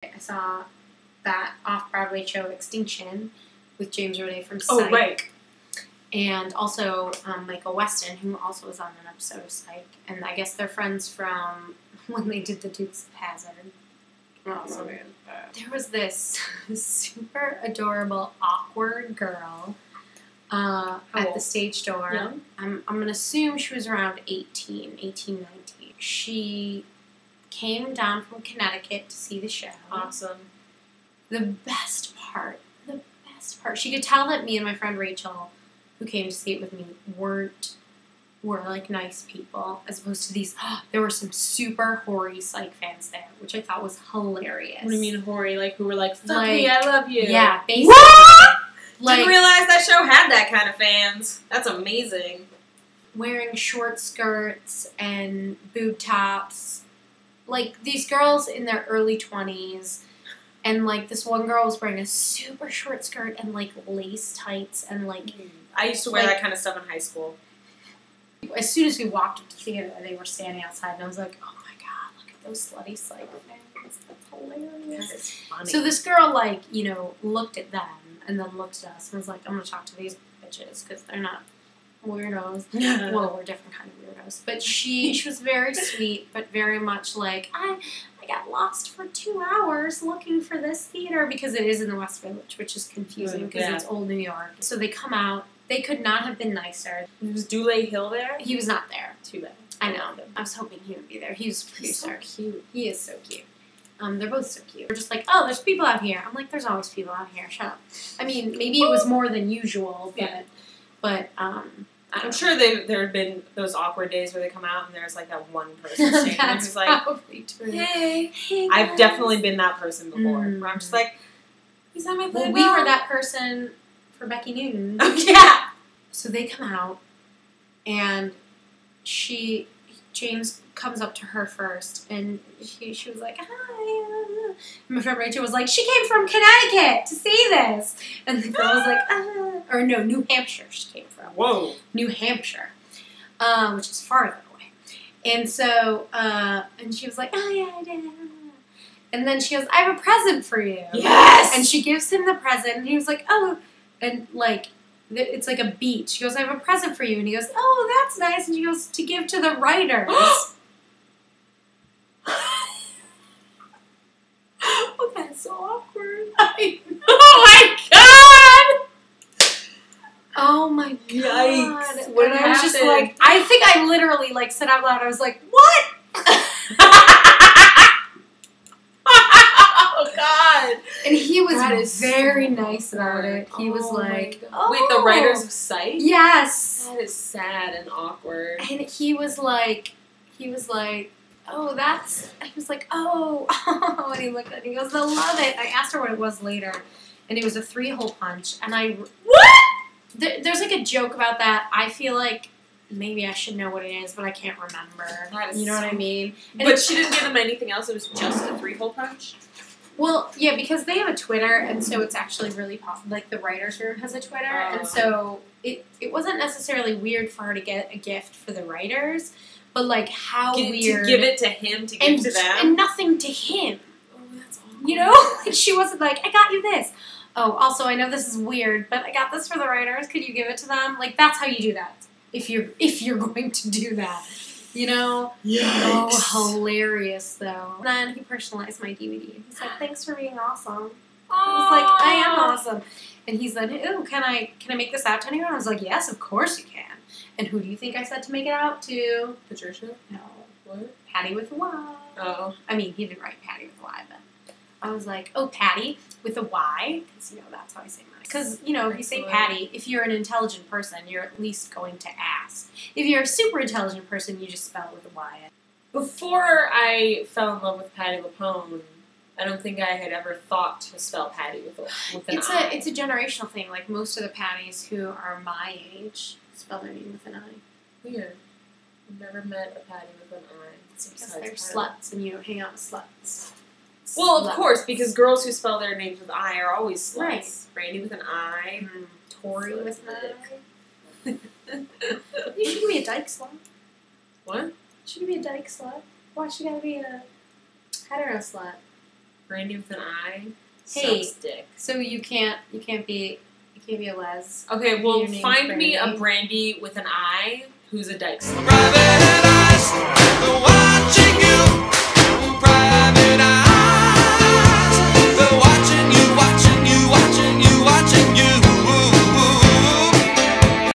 I saw that off-Broadway show Extinction with James Roday from Psych. Oh, right. And also Michael Weston, who also was on an episode of Psych. And I guess they're friends from when they did the Dukes of Hazzard. Awesome. There was this super adorable, awkward girl at the stage door. Yeah. I'm going to assume she was around 18, 19. She came down from Connecticut to see the show. Awesome. The best part, she could tell that me and my friend Rachel, who came to see it with me, were like nice people, as opposed to these. There were some super hoary Psych fans there, which I thought was hilarious. What do you mean hoary? Like, who were like, fuck me, I love you. Yeah, basically. What? Like, didn't realize that show had that kind of fans. That's amazing. Wearing short skirts and boob tops. Like, these girls in their early 20s. And, like, this one girl was wearing a super short skirt and, like, lace tights and, like... I used to wear that kind of stuff in high school. As soon as we walked up to the theater, they were standing outside, and I was like, oh, my God, look at those slutty Psych fans. That's hilarious. That is funny. So this girl, like, you know, looked at them and then looked at us and was like, I'm going to talk to these bitches because they're not weirdos. Well, we're different kind of weirdos. But she was very sweet, but very much like, I got lost for 2 hours looking for this theater because it is in the West Village, which is confusing because it's old New York. So they come out. They could not have been nicer. Was Dule Hill there? He was not there. Too bad. I know. I was hoping he would be there. He was a producer. He's so cute. He is so cute. They're both so cute. We're just like, oh, there's people out here. I'm like, there's always people out here. Shut up. I mean, maybe it was more than usual, but I'm sure there have been those awkward days where they come out and there's like that one person standing there who's like, true. Hey, guys. I've definitely been that person before. Where I'm just like, he's on my Well, we were that person for Becky Newton. Oh, yeah. So they come out, and James comes up to her first, and she was like, hi. And my friend Rachel was like, she came from Connecticut to see this. And the girl was like, or no, New Hampshire she came from. Whoa. New Hampshire, which is farther away. And so, and she was like, oh yeah, I did. And then she goes, I have a present for you. Yes! And she gives him the present, and he was like, oh, and like, it's like a beach. She goes, I have a present for you. And he goes, oh, that's nice. And she goes, to give to the writers. Oh, that's so awkward. Oh, my God! Oh, my God. Yikes. What and I was just happened? like, I think I literally, like, said out loud, I was like, what? Oh, God. And he was very nice about it. He was like, oh. Wait, the writers of Psych? Yes. That is sad and awkward. And he was like, oh, that's, he was like, oh, and he looked at it and he goes, I love it. I asked her what it was later, and it was a 3-hole punch, and what? There's like a joke about that. I feel like maybe I should know what it is, but I can't remember. You know what I mean? And but she didn't give them anything else, it was just a 3-hole punch? Well, yeah, because they have a Twitter, and so it's actually really possible. Like, the writer's room has a Twitter, and so it wasn't necessarily weird for her to get a gift for the writers, but, like, how weird. To give it to him, to give to them? And nothing to him. Oh, that's awkward. You know? Like, she wasn't like, I got you this. Oh, also, I know this is weird, but I got this for the writers. Could you give it to them? Like, that's how you do that. If you're going to do that. You know? Yikes. Oh, hilarious, though. And then he personalized my DVD. He said, thanks for being awesome. I was like, I am awesome. And he said, ooh, can I make this out to anyone? I was like, yes, of course you can. And who do you think I said to make it out to? Patricia? No. What? Patty with a Y. Oh. I mean, he didn't write Patty with a Y, but I was like, oh, Patty with a Y. Because, you know, that's how I say mine. Because, you know, if you say Patty, if you're an intelligent person, you're at least going to ask. If you're a super intelligent person, you just spell it with a Y. Before I fell in love with Patti LuPone, I don't think I had ever thought to spell Patty with an I. It's a generational thing. Like, most of the Patties who are my age spell their name with an I. Weird. I've never met a Patty with an I. It's because they're sluts, and you don't hang out with sluts. Well, of course, because girls who spell their names with I are always sluts. Right. Brandy with an I. Tori with an I. You should be a dyke slut. What? Should be a dyke slut. Why should I be a hetero slut? Brandy with an I. Hey. Sucks dick. So you can't be a les. Okay, well, Your name's find me a Brandy. Brandy with an I who's a dyke slut.